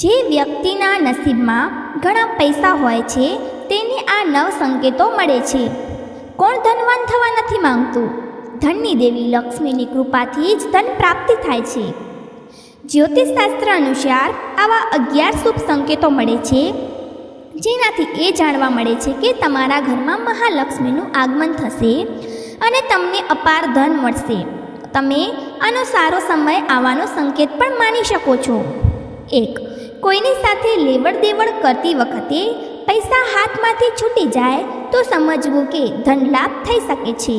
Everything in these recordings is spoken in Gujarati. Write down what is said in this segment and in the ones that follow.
જે વ્યક્તિના નસીબમાં ઘણા પૈસા હોય છે તેને આ 9 સંકેતો મળે છે. કોણ ધનવાન થવા નથી માંગતું? ધનની દેવી લક્ષ્મીની કૃપાથી જ ધન પ્રાપ્તિ થાય છે. જ્યોતિષશાસ્ત્ર અનુસાર આવા 11 શુભ સંકેતો મળે છે, જેનાથી એ જાણવા મળે છે કે તમારા ઘરમાં મહાલક્ષ્મીનું આગમન થશે અને તમને અપાર ધન મળશે. તમે આનો સારો સમય આવવાનો સંકેત પણ માની શકો છો. 1. કોઈની સાથે લેવડ દેવડ કરતી વખતે પૈસા હાથમાંથી છૂટી જાય તો સમજવું કે ધન લાભ થઈ શકે છે.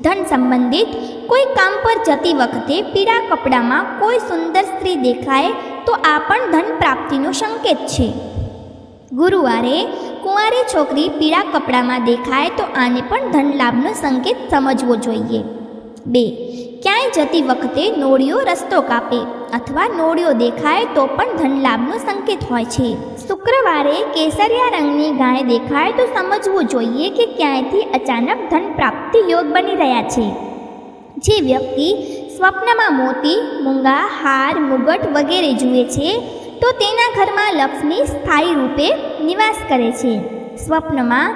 ધન સંબંધિત કોઈ કામ પર જતી વખતે પીળા કપડામાં કોઈ સુંદર સ્ત્રી દેખાય તો આ પણ ધન પ્રાપ્તિનો સંકેત છે. ગુરુવારે કુંવારી છોકરી પીળા કપડામાં દેખાય તો આને પણ ધન લાભનો સંકેત સમજવો જોઈએ. 2. ક્યાંય જતી વખતે નોળિયો રસ્તો કાપે અથવા નોળિયો દેખાય તો પણ ધન લાભનો સંકેત હોય છે. શુક્રવારે કેસરિયા રંગની ગાય દેખાય તો સમજવું જોઈએ કે ક્યાંયથી અચાનક ધન પ્રાપ્તિ યોગ બની રહ્યા છે. જે વ્યક્તિ સ્વપ્નમાં મોતી, મૂંગા, હાર, મુગટ વગેરે જુએ છે તો તેના ઘરમાં લક્ષ્મી સ્થાયી રૂપે નિવાસ કરે છે. સ્વપ્નમાં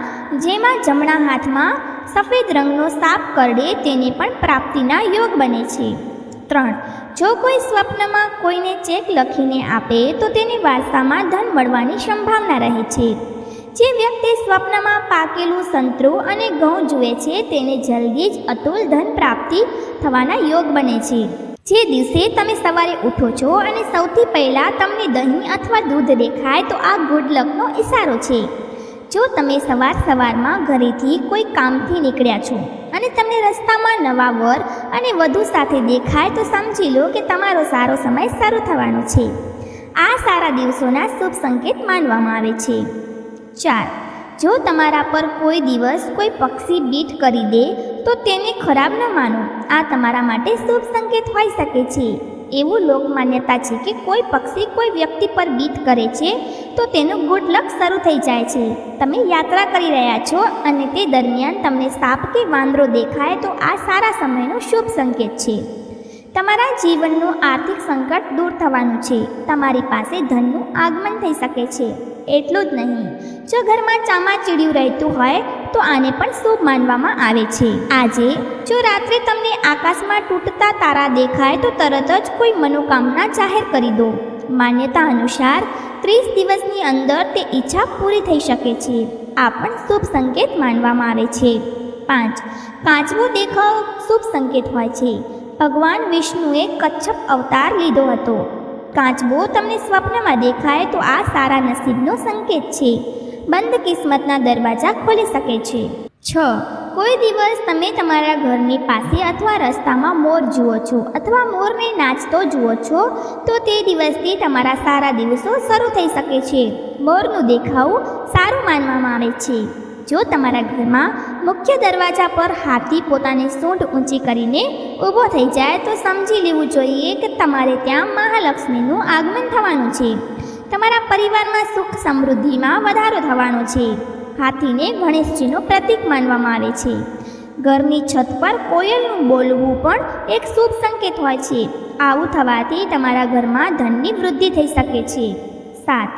જેમાં જમણા હાથમાં સફેદ રંગનો સાપ કરડે તેને પણ પ્રાપ્તિના યોગ બને છે. 3. જો કોઈ સ્વપ્નમાં કોઈને ચેક લખીને આપે તો તેને વારસામાં ધન મળવાની સંભાવના રહે છે. જે વ્યક્તિ સ્વપ્નમાં પાકેલું સંતરું અને ઘઉં જુએ છે તેને જલ્દી જ અતુલ ધન પ્રાપ્તિ થવાના યોગ બને છે. જે દિવસે તમે સવારે ઉઠો છો અને સૌથી પહેલાં તમને દહીં અથવા દૂધ દેખાય તો આ ગુડ લકનો ઇશારો છે. જો તમે સવારમાં ઘરેથી કોઈ કામથી નીકળ્યા છો અને તમને રસ્તામાં નવા વર અને વધુ સાથે દેખાય તો સમજી લો કે તમારો સારો સમય શરૂ થવાનો છે. આ સારા દિવસોના શુભ સંકેત માનવામાં આવે છે. 4. જો તમારા પર કોઈ દિવસ કોઈ પક્ષી બીટ કરી દે તો તેને ખરાબ ન માનો. આ તમારા માટે શુભ સંકેત હોઈ શકે છે. એવું લોકમાન્યતા છે કે કોઈ પક્ષી કોઈ વ્યક્તિ પર બીટ કરે છે તો તેનું ગુડ લક શરૂ થઈ જાય છે. તમે યાત્રા કરી રહ્યા છો અને તે દરમિયાન તમને સાપ કે વાંદરો દેખાય તો આ સારા સમયનો શુભ સંકેત છે. તમારા જીવનનું આર્થિક સંકટ દૂર થવાનું છે. તમારી પાસે ધનનું આગમન થઈ શકે છે. એટલું જ નહીં, જો ઘરમાં ચામાચીડિયું રહેતું હોય તો આને પણ શુભ માનવામાં આવે છે. આજે જો રાત્રે તમને આકાશમાં તૂટતા તારા દેખાય તો તરત જ કોઈ મનોકામના જાહેર કરી દો. માન્યતા અનુસાર 30 દિવસની અંદર તે ઈચ્છા પૂરી થઈ શકે છે. આ પણ શુભ સંકેત માનવામાં આવે છે. 5. કાચબો દેખાવ શુભ સંકેત હોય છે. ભગવાન વિષ્ણુએ કચ્છપ અવતાર લીધો હતો. કાચબો તમને સ્વપ્નમાં દેખાય તો આ સારા નસીબનો સંકેત છે. બંધ કિસ્મતના દરવાજા ખોલી શકે છે. 6. કોઈ દિવસ તમે તમારા ઘરની પાસે અથવા રસ્તામાં મોર જુઓ છો અથવા મોરને નાચતો જુઓ છો તો તે દિવસથી તમારા સારા દિવસો શરૂ થઈ શકે છે. મોરનું દેખાવ સારું માનવામાં આવે છે. જો તમારા ઘરમાં મુખ્ય દરવાજા પર હાથી પોતાની સૂંઢ ઊંચી કરીને ઊભો થઈ જાય તો સમજી લેવું જોઈએ કે તમારે ત્યાં મહાલક્ષ્મીનું આગમન થવાનું છે. તમારા પરિવારમાં સુખ સમૃદ્ધિમાં વધારો થવાનો છે. હાથીને ગણેશજીનું પ્રતીક માનવામાં આવે છે. ઘરની છત પર કોયલનું બોલવું પણ એક શુભ સંકેત હોય છે. આવું થવાથી તમારા ઘરમાં ધનની વૃદ્ધિ થઈ શકે છે. 7.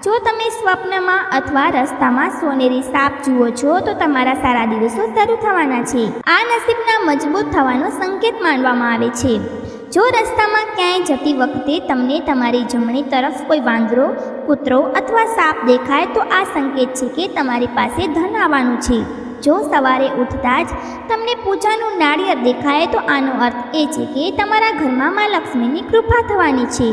જો તમે સ્વપ્નમાં અથવા રસ્તામાં સોનેરી સાપ જુઓ છો તો તમારા સારા દિવસો શરૂ થવાના છે. આ નસીબના મજબૂત થવાનો સંકેત માનવામાં આવે છે. જો રસ્તામાં ક્યાંય જતી વખતે તમને તમારી જમણી તરફ કોઈ વાંદરો, કૂતરો અથવા સાપ દેખાય તો આ સંકેત છે કે તમારી પાસે ધન આવવાનું છે. જો સવારે ઉઠતા જ તમને પૂજાનું નાળિયેર દેખાય તો આનો અર્થ એ છે કે તમારા ઘરમાં મા લક્ષ્મીની કૃપા થવાની છે.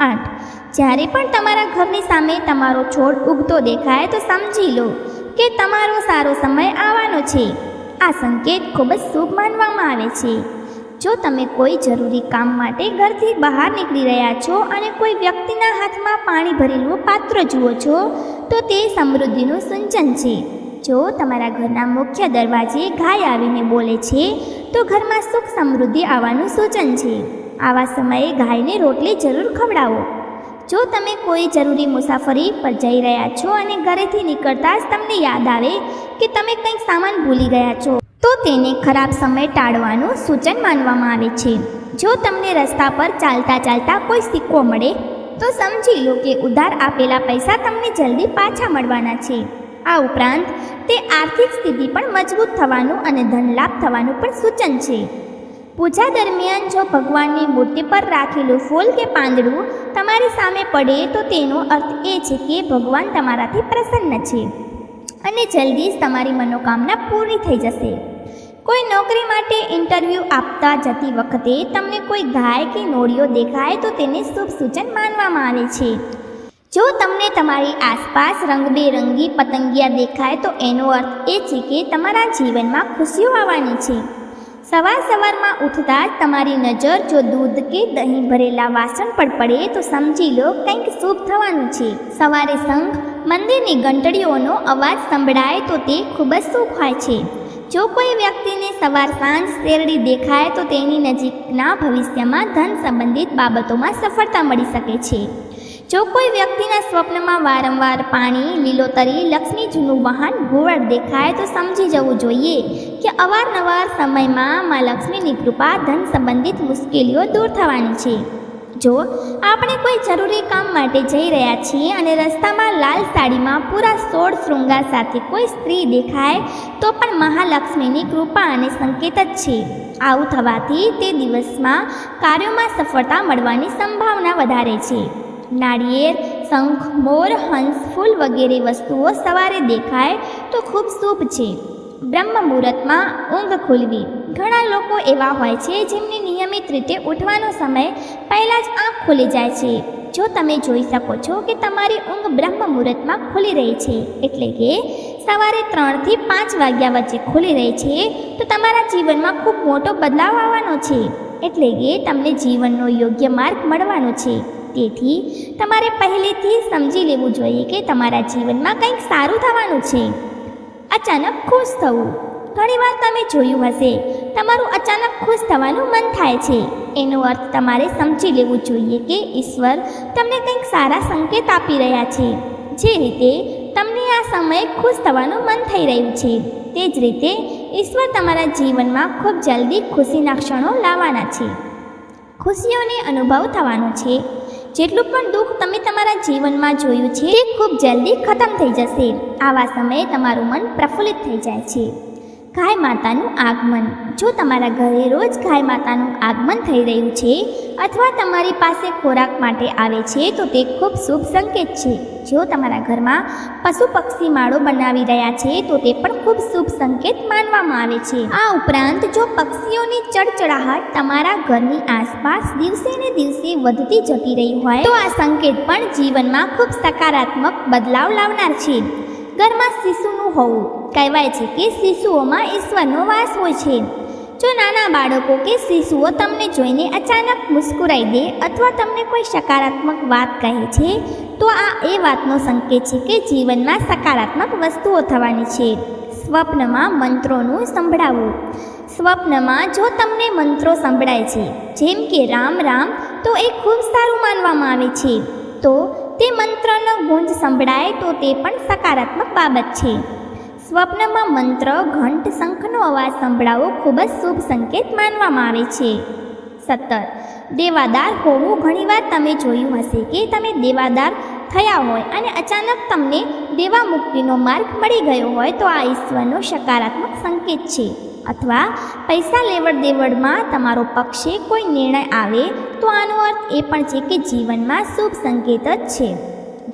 8. જ્યારે પણ તમારા ઘરની સામે તમારો છોડ ઉગતો દેખાય તો સમજી લો કે તમારો સારો સમય આવવાનો છે. આ સંકેત ખૂબ જ શુભ માનવામાં આવે છે. જો તમે કોઈ જરૂરી કામ માટે ઘરથી બહાર નીકળી રહ્યા છો અને કોઈ વ્યક્તિના હાથમાં પાણી ભરેલું પાત્ર જુઓ છો તો તે સમૃદ્ધિનું સૂચન છે. જો તમારા ઘરના મુખ્ય દરવાજે ગાય આવીને બોલે છે તો ઘરમાં સુખ સમૃદ્ધિ આવવાનું સૂચન છે. આવા સમયે ગાયને રોટલી જરૂર ખવડાવો. જો તમે કોઈ જરૂરી મુસાફરી પર જઈ રહ્યા છો અને ઘરેથી નીકળતા જ તમને યાદ આવે કે તમે કંઈક સામાન ભૂલી ગયા છો તો તેને ખરાબ સમય ટાળવાનું સૂચન માનવામાં આવે છે. જો તમને રસ્તા પર ચાલતા ચાલતા કોઈ સિક્કો મળે તો સમજી લો કે ઉધાર આપેલા પૈસા તમને જલ્દી પાછા મળવાના છે. આ ઉપરાંત તે આર્થિક સ્થિતિ પણ મજબૂત થવાનું અને ધનલાભ થવાનું પણ સૂચન છે. પૂજા દરમિયાન જો ભગવાનની મૂર્તિ પર રાખેલું ફૂલ કે પાંદડું તમારી સામે પડે તો તેનો અર્થ એ છે કે ભગવાન તમારાથી પ્રસન્ન છે અને જલ્દી જ તમારી મનોકામના પૂરી થઈ જશે. કોઈ નોકરી માટે ઇન્ટરવ્યૂ આપતા જતી વખતે તમને કોઈ ગાય કે નોળિયો દેખાય તો તેને શુભ સૂચન માનવામાં આવે છે. જો તમને તમારી આસપાસ રંગબેરંગી પતંગિયા દેખાય તો એનો અર્થ એ છે કે તમારા જીવનમાં ખુશીઓ આવવાની છે. સવારમાં ઉઠતા જ તમારી નજર જો દૂધ કે દહીં ભરેલા વાસણ પર પડે તો સમજી લો કંઈક શુભ થવાનું છે. સવારે શંખ મંદિરની ઘંટડીઓનો અવાજ સંભળાય તો તે ખૂબ જ શુભ હોય છે. જો કોઈ વ્યક્તિને સવાર સાંજ શેરડી દેખાય તો તેની નજીકના ભવિષ્યમાં ધન સંબંધિત બાબતોમાં સફળતા મળી શકે છે. જો કોઈ વ્યક્તિના સ્વપ્નમાં વારંવાર પાણી, લીલોતરી, લક્ષ્મીજીનું વાહન ઘોડ દેખાય તો સમજી જવું જોઈએ કે અવારનવાર સમયમાં મા લક્ષ્મીની કૃપા ધન સંબંધિત મુશ્કેલીઓ દૂર થવાની છે. જો આપણે કોઈ જરૂરી કામ માટે જઈ રહ્યા છીએ અને રસ્તામાં લાલ સાડીમાં પૂરા 16 શૃંગાર સાથે કોઈ સ્ત્રી દેખાય તો પણ મહાલક્ષ્મીની કૃપા અને સંકેત જ છે. આવું થવાથી તે દિવસમાં કાર્યોમાં સફળતા મળવાની સંભાવના વધારે છે. નાળિયેર, શંખ, મોર, હંસ, ફૂલ વગેરે વસ્તુઓ સવારે દેખાય તો ખૂબ શુભ છે. બ્રહ્મ મુહૂર્તમાં ઊંઘ ખુલવી. ઘણા લોકો એવા હોય છે જેમની નિયમિત રીતે ઉઠવાનો સમય પહેલાં જ આંખ ખુલી જાય છે. જો તમે જોઈ શકો છો કે તમારી ઊંઘ બ્રહ્મ મુહૂર્તમાં ખુલી રહી છે, એટલે કે સવારે 3 થી 5 વાગ્યા વચ્ચે ખુલી રહી છે, તો તમારા જીવનમાં ખૂબ મોટો બદલાવ આવવાનો છે. એટલે કે તમને જીવનનો યોગ્ય માર્ગ મળવાનો છે. તેથી તમારે પહેલેથી સમજી લેવું જોઈએ કે તમારા જીવનમાં કંઈક સારું થવાનું છે. અચાનક ખુશ થવું. ઘણીવાર તમે જોયું હશે તમારું અચાનક ખુશ થવાનું મન થાય છે. એનો અર્થ તમારે સમજી લેવું જોઈએ કે ઈશ્વર તમને કંઈક સારા સંકેત આપી રહ્યા છે. જે રીતે તમને આ સમયે ખુશ થવાનું મન થઈ રહ્યું છે, તે જ રીતે ઈશ્વર તમારા જીવનમાં ખૂબ જલ્દી ખુશીના ક્ષણો લાવવાના છે. ખુશીઓને અનુભવ થવાનો છે. જેટલું પણ દુઃખ તમે તમારા જીવનમાં જોયું છે તે ખૂબ જલ્દી ખતમ થઈ જશે. આવા સમયે તમારું મન પ્રફુલ્લિત થઈ જાય છે. ગાય માતાનું આગમન. જો તમારા ઘરે રોજ ગાય માતાનું આગમન થઈ રહ્યું છે અથવા તમારી પાસે ખોરાક માટે આવે છે તો તે ખૂબ શુભ સંકેત છે. જો તમારા ઘરમાં પશુ પક્ષી માળો બનાવી રહ્યા છે તો તે પણ ખૂબ શુભ સંકેત માનવામાં આવે છે. આ ઉપરાંત જો પક્ષીઓની ચડચડાહટ તમારા ઘરની આસપાસ દિવસે ને દિવસે વધતી જતી રહી હોય તો આ સંકેત પણ જીવનમાં ખૂબ સકારાત્મક બદલાવ લાવનાર છે. ઘરમાં શિશુનું હોવું. કહેવાય છે કે શિશુઓમાં ઈશ્વરનો વાસ હોય છે. જો નાના બાળકો કે શિશુઓ તમને જોઈને અચાનક મુસ્કુરાઈ દે અથવા તમને કોઈ સકારાત્મક વાત કહે છે તો આ એ વાતનો સંકેત છે કે જીવનમાં સકારાત્મક વસ્તુઓ થવાની છે. સ્વપ્નમાં મંત્રોનું સંભળાવવું. સ્વપ્નમાં જો તમને મંત્રો સંભળાય છે જેમ કે રામ રામ તો એ ખૂબ સારું માનવામાં આવે છે. તો તે મંત્રનો ગુંજ સંભળાય તો તે પણ સકારાત્મક બાબત છે. સ્વપ્નમાં મંત્ર, ઘંટ, શંખનો અવાજ સંભળાવવો ખૂબ જ શુભ સંકેત માનવામાં આવે છે. 17. દેવાદાર હોવું. ઘણીવાર તમે જોયું હશે કે તમે દેવાદાર થયા હોય અને અચાનક તમને દેવા મુક્તિનો માર્ગ મળી ગયો હોય તો આ ઈશ્વરનો સકારાત્મક સંકેત છે. અથવા પૈસા લેવડ દેવડમાં તમારો પક્ષે કોઈ નિર્ણય આવે તો આનો અર્થ એ પણ છે કે જીવનમાં શુભ સંકેત જ છે.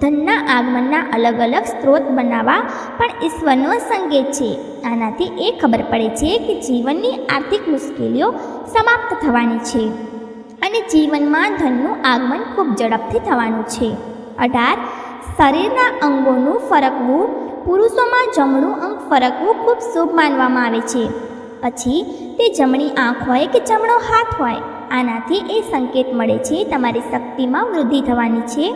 ધનના આગમનના અલગ અલગ સ્ત્રોત બનાવવા પણ ઈશ્વરનો સંકેત છે. આનાથી એ ખબર પડે છે કે જીવનની આર્થિક મુશ્કેલીઓ સમાપ્ત થવાની છે અને જીવનમાં ધનનું આગમન ખૂબ ઝડપથી થવાનું છે. 18. શરીરના અંગોનું ફરકવું. પુરુષોમાં જમણું અંગ ફરકવું ખૂબ શુભ માનવામાં આવે છે. પછી તે જમણી આંખ હોય કે જમણો હાથ હોય, આનાથી એ સંકેત મળે છે તમારી શક્તિમાં વૃદ્ધિ થવાની છે.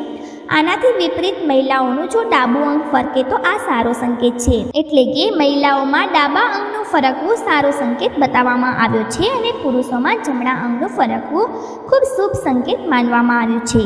આનાથી વિપરીત મહિલાઓનું જો ડાબું અંગ ફરકે તો આ સારો સંકેત છે. એટલે કે મહિલાઓમાં ડાબા અંગનું ફરકવું સારો સંકેત બતાવવામાં આવ્યો છે અને પુરુષોમાં જમણા અંગનું ફરકવું ખૂબ શુભ સંકેત માનવામાં આવ્યું છે.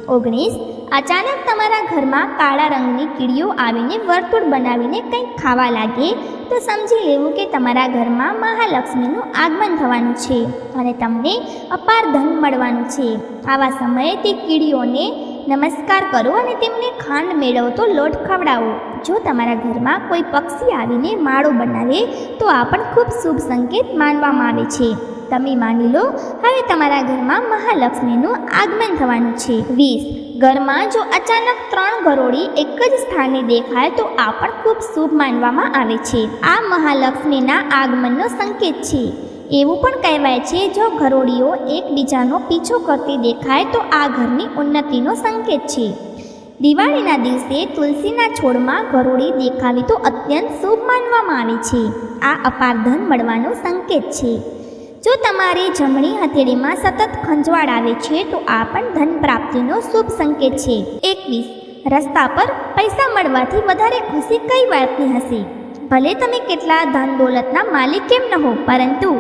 19. અચાનક તમારા ઘરમાં કાળા રંગની કીડીઓ આવીને વર્તુળ બનાવીને કંઈક ખાવા લાગે તો સમજી લેવું કે તમારા ઘરમાં મહાલક્ષ્મીનું આગમન થવાનું છે અને તમને અપાર ધન મળવાનું છે. આવા સમયે તે કીડીઓને નમસ્કાર કરો અને તેમને ખાંડ મેળવતો લોટ ખવડાવો. જો તમારા ઘરમાં કોઈ પક્ષી આવીને માળો બનાવે તો આ પણ ખૂબ શુભ સંકેત માનવામાં આવે છે. તમે માની લો હવે તમારા ઘરમાં મહાલક્ષ્મીનું આગમન થવાનું છે. 20. ઘરમાં જો અચાનક 3 ગરોળી એક જ સ્થાને દેખાય તો આ પણ ખૂબ શુભ માનવામાં આવે છે. આ મહાલક્ષ્મીના આગમનનો સંકેત છે. એવું પણ કહેવાય છે જો ગરોળીઓ એકબીજાનો પીછો કરતી દેખાય તો આ ઘરની ઉન્નતિનો સંકેત છે. દિવાળીના દિવસે તુલસીના છોડમાં ગરોળી દેખાવી તો અત્યંત શુભ માનવામાં આવે છે. આ અપાર ધન મળવાનો સંકેત છે. જો તમારી જમણી હથેળીમાં સતત ખંજવાળ આવે છે તો આ પણ ધન પ્રાપ્તિનો શુભ સંકેત છે. 21. રસ્તા પર પૈસા મળવાથી વધારે ખુશી કઈ વાતની હશે? ભલે તમે કેટલા ધન દોલતના માલિક કેમ ન હો, પરંતુ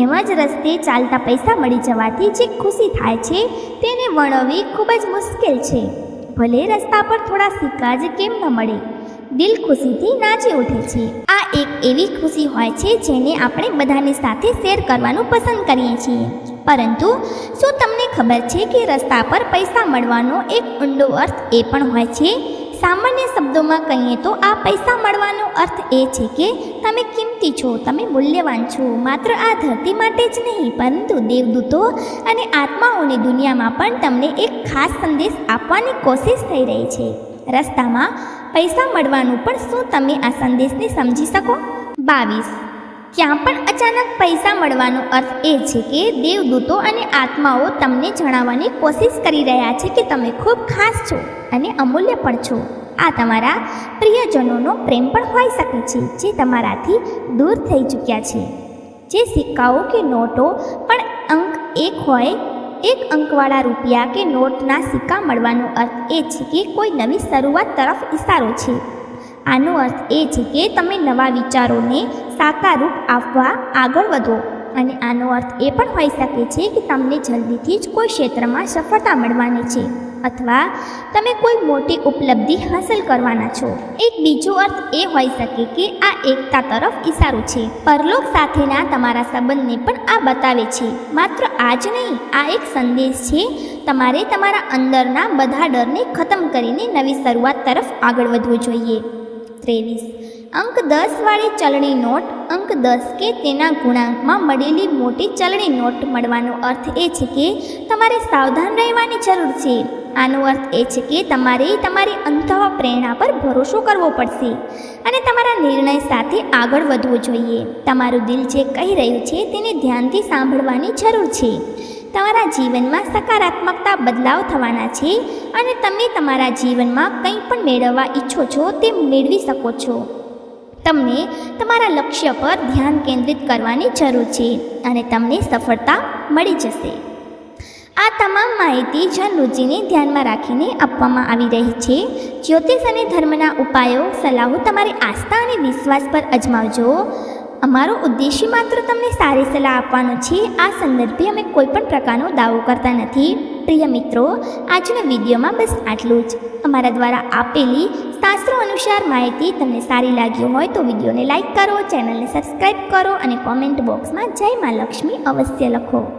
એમ જ રસ્તે ચાલતા પૈસા મળી જવાથી જે ખુશી થાય છે તેને વર્ણવવી ખૂબ જ મુશ્કેલ છે. ભલે રસ્તા પર થોડા સિક્કા જ કેમ ન મળે, દિલ ખુશીથી નાચી ઉઠે છે. આ એક એવી ખુશી હોય છે જેને આપણે બધાની સાથે શેર કરવાનું પસંદ કરીએ છીએ. પરંતુ શું તમને ખબર છે કે રસ્તા પર પૈસા મળવાનો એક ઊંડો અર્થ એ પણ હોય છે? સામાન્ય શબ્દોમાં કહીએ તો આ પૈસા મળવાનો અર્થ એ છે કે તમે કિંમતી છો, તમે મૂલ્યવાન છો. માત્ર આ ધરતી માટે જ નહીં, પરંતુ દેવદૂતો અને આત્માઓની દુનિયામાં પણ તમને એક ખાસ સંદેશ આપવાની કોશિશ થઈ રહી છે. રસ્તામાં પૈસા મળવાનું પણ શું તમે આ સંદેશને સમજી શકો? 22. ક્યાં પણ અચાનક પૈસા મળવાનો અર્થ એ છે કે દેવદૂતો અને આત્માઓ તમને જણાવવાની કોશિશ કરી રહ્યા છે કે તમે ખૂબ ખાસ છો અને અમૂલ્ય પણ છો. આ તમારા પ્રિયજનોનો પ્રેમ પણ હોઈ શકે છે જે તમારાથી દૂર થઈ ચૂક્યા છે. જે સિક્કાઓ કે નોટો પણ અંક 1 હોય, 1 અંકવાળા રૂપિયા કે નોટના સિક્કા મળવાનો અર્થ એ છે કે કોઈ નવી શરૂઆત તરફ ઇશારો છે. આનો અર્થ એ છે કે તમે નવા વિચારોને સાકાર રૂપ આપવા આગળ વધો. અને આનો અર્થ એ પણ હોઈ શકે છે કે તમને જલ્દીથી જ કોઈ ક્ષેત્રમાં સફળતા મળવાની છે અથવા તમે કોઈ મોટી ઉપલબ્ધિ હાંસલ કરવાના છો. એક બીજો અર્થ એ હોઈ શકે કે આ એકતા તરફ ઇશારો છે. પરલોક સાથેના તમારા સંબંધને પણ આ બતાવે છે. માત્ર આ જ નહીં, આ એક સંદેશ છે તમારે તમારા અંદરના બધા ડરને ખતમ કરીને નવી શરૂઆત તરફ આગળ વધવું જોઈએ. 23. અંક 10 વાળી ચલણી નોટ. અંક 10 કે તેના ગુણાંકમાં મળેલી મોટી ચલણી નોટ મળવાનો અર્થ એ છે કે તમારે સાવધાન રહેવાની જરૂર છે. આનો અર્થ એ છે કે તમારે તમારી અંતઃ પ્રેરણા પર ભરોસો કરવો પડશે અને તમારા નિર્ણય સાથે આગળ વધવું જોઈએ. તમારું દિલ જે કહી રહ્યું છે તેને ધ્યાનથી સાંભળવાની જરૂર છે. તમારા જીવનમાં સકારાત્મકતા બદલાવ થવાના છે અને તમે તમારા જીવનમાં કંઈ પણ મેળવવા ઈચ્છો છો તે મેળવી શકો છો. તમને તમારા લક્ષ્ય પર ધ્યાન કેન્દ્રિત કરવાની જરૂર છે અને તમને સફળતા મળી જશે. આ તમામ માહિતી જનરુચિને ધ્યાનમાં રાખીને આપવામાં આવી રહી છે. જ્યોતિષ અને ધર્મના ઉપાયો, સલાહો તમારી આસ્થા અને વિશ્વાસ પર અજમાવજો. અમારો ઉદ્દેશ્ય માત્ર તમને સારી સલાહ આપવાનો છે. આ સંદર્ભે અમે કોઈ પણ પ્રકારનો દાવો કરતા નથી. પ્રિય મિત્રો, આજના વિડીયોમાં બસ આટલું જ. અમારા દ્વારા આપેલી શાસ્ત્રો અનુસાર માહિતી તમને સારી લાગી હોય તો વિડીયોને લાઇક કરો, ચેનલને સબસ્ક્રાઈબ કરો અને કોમેન્ટ બોક્સમાં જય મા લક્ષ્મી અવશ્ય લખો.